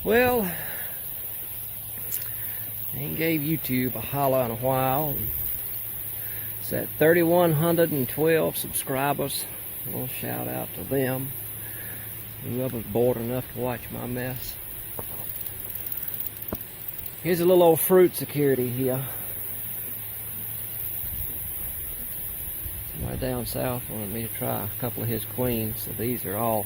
Well, I ain't gave YouTube a holler in a while. It's at 3,112 subscribers. A little shout out to them. Whoever's bored enough to watch my mess. Here's a little old fruit security here. Somebody down south wanted me to try a couple of his queens. So these are all,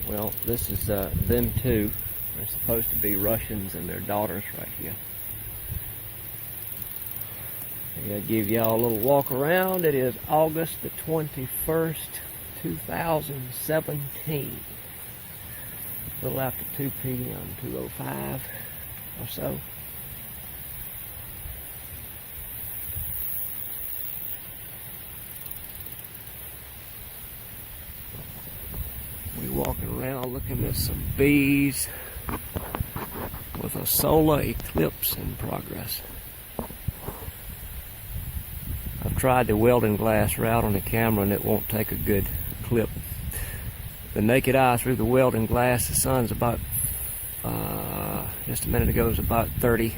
well, this is them two. They're supposed to be Russians and their daughters right here. I'm going to give y'all a little walk around. It is August the 21st, 2017. A little after 2 p.m., 2:05 or so. We walking around looking at some bees with a solar eclipse in progress. I've tried the welding glass route on the camera and it won't take a good clip. The naked eye through the welding glass, the sun's about, just a minute ago, it was about 40%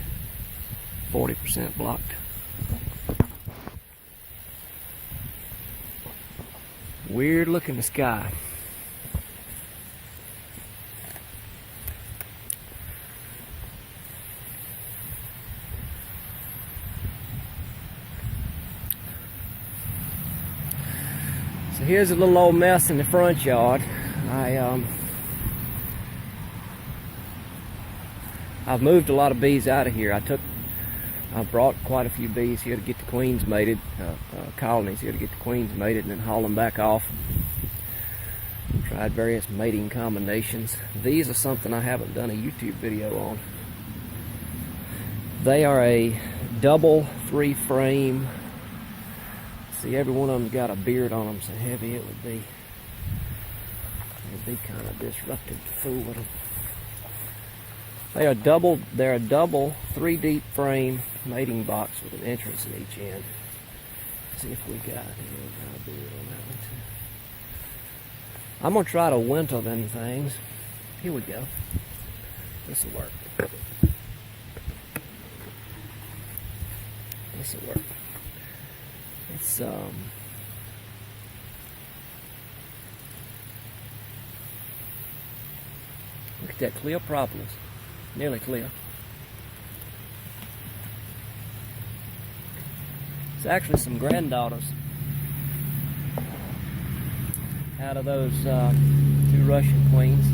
blocked. Weird look in the sky. So here's a little old mess in the front yard. I've moved a lot of bees out of here. I brought quite a few bees here to get the queens mated, colonies here to get the queens mated, and then haul them back off. Tried various mating combinations. These are something I haven't done a YouTube video on. They are a double 3-frame. See, every one of them's got a beard on them, so heavy it would be. It'd be kind of disruptive to fool with them. They're a double 3-deep frame mating box with an entrance in each end. Let's see if we got any kind of beard on that one too. I'm gonna try to winter them things. Here we go. This will work. This will work. It's look at that clear propolis. Nearly clear. It's actually some granddaughters out of those 2 Russian queens.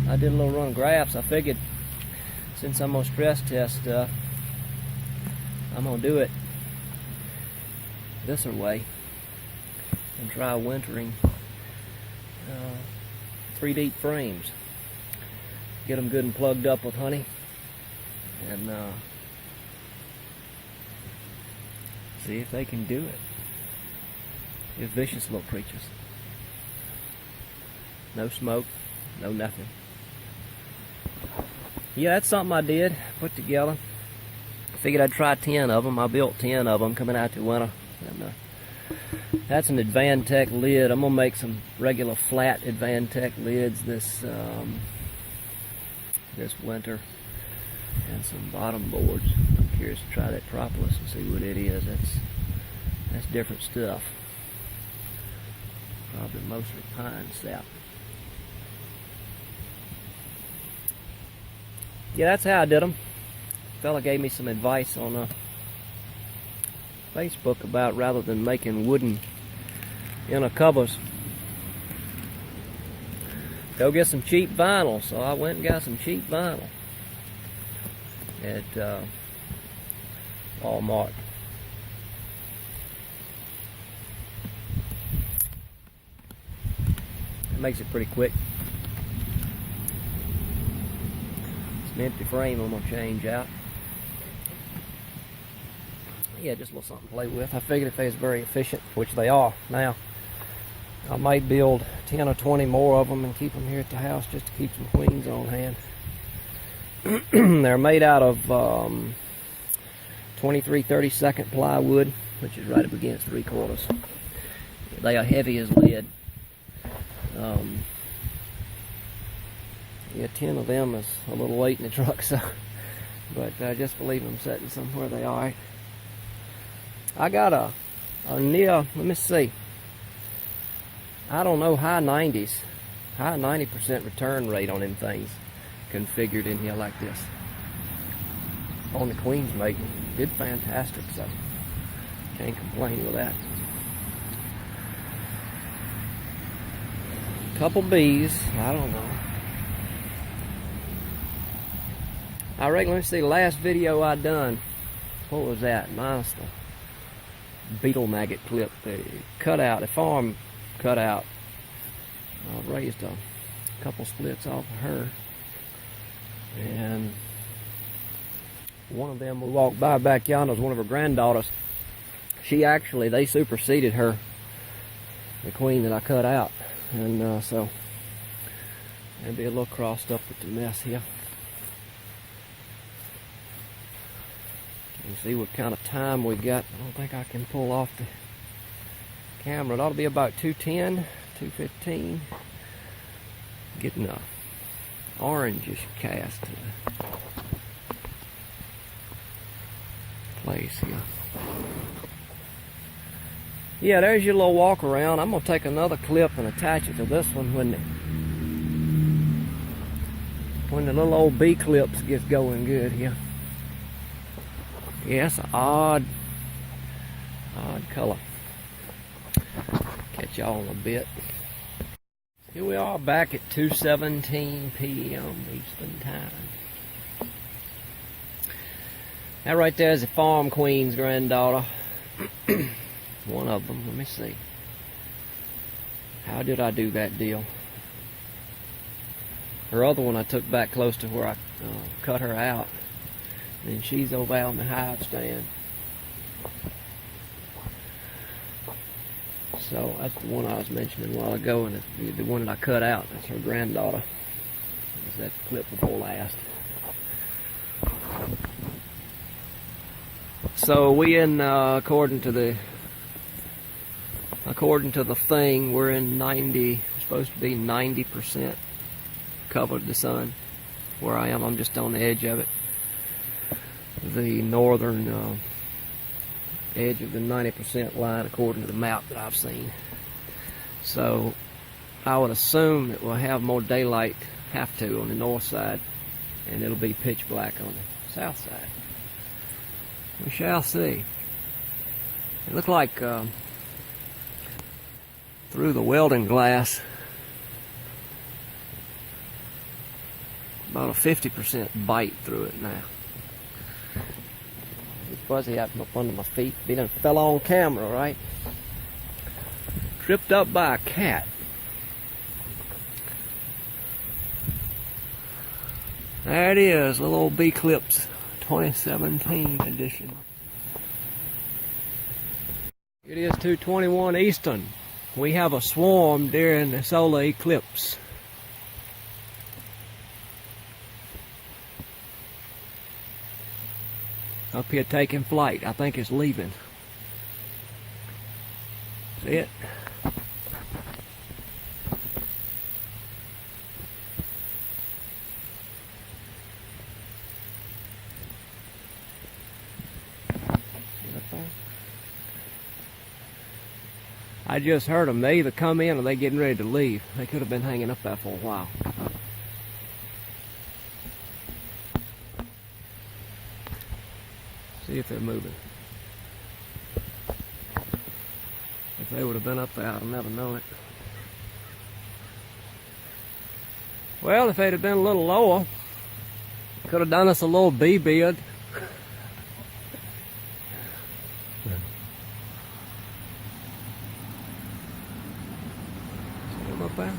I did a little run of graphs. I figured since I'm gonna stress test stuff, I'm gonna do it this way and try wintering 3-deep frames. Get them good and plugged up with honey, and see if they can do it. They're vicious little creatures. No smoke, no nothing. Yeah, that's something I did put together. I figured I'd try 10 of them. I built 10 of them coming out to winter. And, that's an Advantech lid. I'm gonna make some regular flat Advantech lids this winter, and some bottom boards. I'm curious to try that propolis and see what it is. That's different stuff. Probably mostly pine sap. Yeah, that's how I did them. A fella gave me some advice on Facebook about, rather than making wooden inner covers, go get some cheap vinyl. So I went and got some cheap vinyl at Walmart. It makes it pretty quick. It's an empty frame I'm gonna change out. Yeah, just a little something to play with. I figured if they was very efficient, which they are now, I might build 10 or 20 more of them and keep them here at the house just to keep some queens on hand. They're made out of 23/32 plywood, which is right up against 3/4. They are heavy as lead. Yeah, 10 of them is a little late in the truck, so. But I just believe them sitting somewhere they are. I got a near, let me see. I don't know, high 90s. High 90% return rate on them things configured in here like this. On the queen's mate. Did fantastic, so can't complain with that. Couple bees, I don't know. I reckon, let's see, the last video I done, what was that? Minus the beetle maggot clip, the cutout, the farm cutout. I raised a couple splits off of her. And one of them we walked by back yonder was one of her granddaughters. She actually, they superseded her, the queen that I cut out. And so, it'd be a little crossed up with the mess here. You see what kind of time we got. I don't think I can pull off the camera. It ought to be about 2:10, 2:15. Getting a orangish cast to the place here. Yeah, there's your little walk around. I'm gonna take another clip and attach it to this one when the little old Beeclipse gets going good here. Yeah, it's an odd color. Catch y'all in a bit. Here we are back at 2:17 p.m. Eastern Time. That right there is the farm queen's granddaughter. One of them. Let me see. How did I do that deal? Her other one I took back close to where I cut her out. And she's over out on the hive stand. So that's the one I was mentioning a while ago, and the one that I cut out, that's her granddaughter. That's that clip before last. So we in according to the thing, we're in 90. We're supposed to be 90% covered the sun. Where I am, I'm just on the edge of it. The northern edge of the 90% line according to the map that I've seen. So I would assume that we'll have more daylight, have to, on the north side, and it'll be pitch black on the south side. We shall see. It looked like through the welding glass about a 50% bite through it now. Fuzzy happened up under my feet. He done fell on camera, right? Tripped up by a cat. There it is, little old Beeclipse 2017 edition. It is 2:21 Eastern. We have a swarm during the solar eclipse. Up here taking flight. I think it's leaving. See it? I just heard them. They either come in or they getting ready to leave. They could have been hanging up there for a while. See if they're moving. If they would have been up there, I'd have never known it. Well, if they'd have been a little lower, could have done us a little bee bid. See them up there?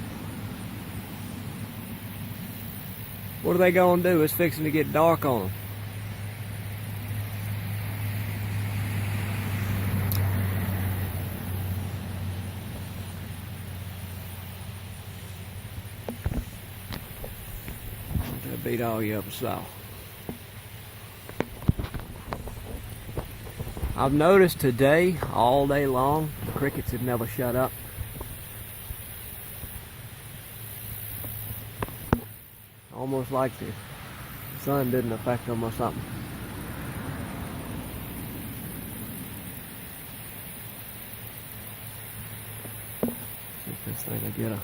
What are they going to do? It's fixing to get dark on them. Beat all you ever saw. I've noticed today, all day long, the crickets have never shut up. Almost like the sun didn't affect them or something. See if this thing will get a...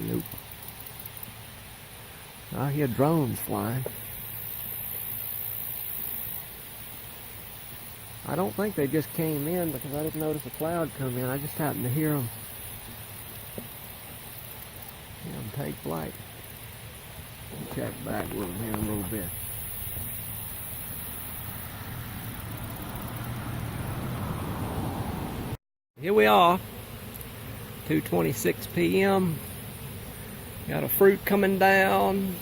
Nope. I hear drones flying. I don't think they just came in because I didn't notice a cloud come in. I just happened to hear them. Take flight. We'll check back with them here in a little bit. Here we are, 2:26 p.m. Got a fruit coming down.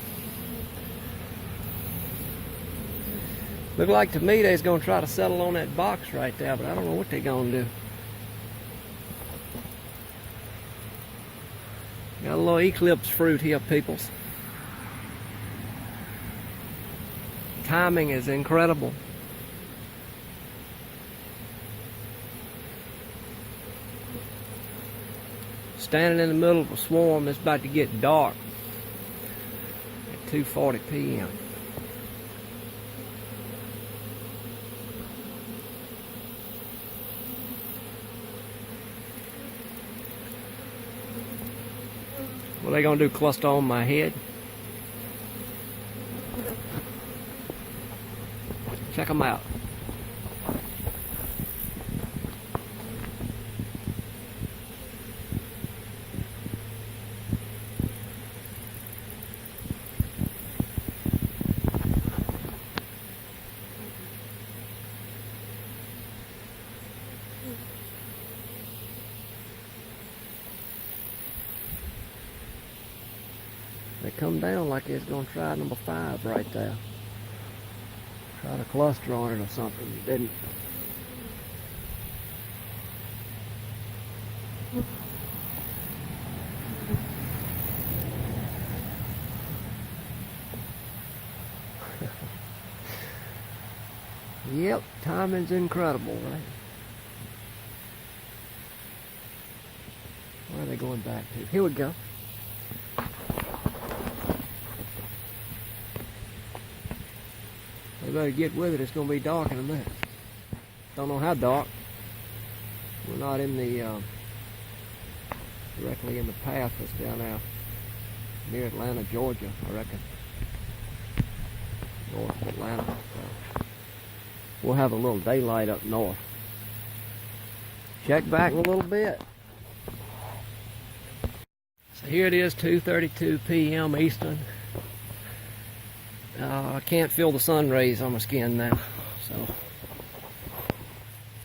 Look like to me they's gonna try to settle on that box right there, but I don't know what they're gonna do. Got a little Beeclipse fruit here, peoples. Timing is incredible. Standing in the middle of a swarm. It's about to get dark at 2:40 p.m. What are they gonna do, cluster on my head? Check them out. They come down like it's going to try number 5 right there. Try to cluster on it or something. It didn't. Yep, timing's incredible, right? Where are they going back to? Here we go. We better get with it. It's going to be dark in a minute. Don't know how dark. We're not in the directly in the path that's down there near Atlanta, Georgia, I reckon. North of Atlanta. So we'll have a little daylight up north. Check back in a little bit. So here it is, 2:32 p.m. Eastern. I can't feel the sun rays on my skin now, so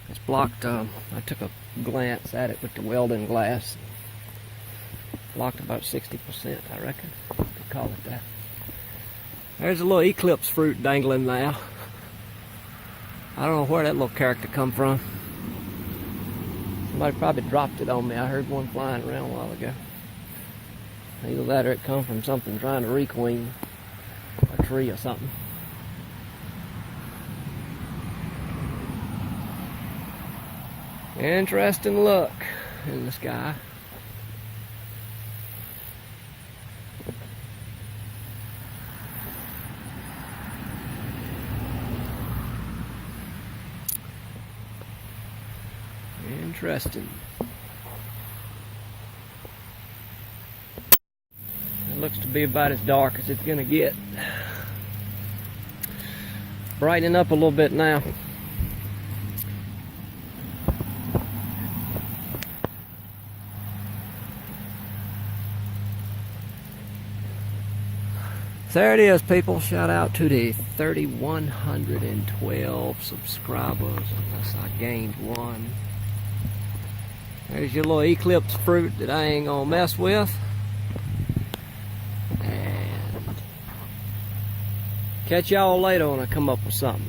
it's blocked. I took a glance at it with the welding glass. Blocked about 60%, I reckon. You could call it that. There's a little Beeclipse fruit dangling now. I don't know where that little character come from. Somebody probably dropped it on me. I heard one flying around a while ago. Either that or it come from something trying to requeen a tree or something. Interesting look in the sky. Interesting. It looks to be about as dark as it's gonna get. Brightening up a little bit now. So there it is, people. Shout out to the 3,112 subscribers, unless I gained one. There's your little Beeclipse fruit that I ain't gonna mess with. And catch y'all later when I come up with something.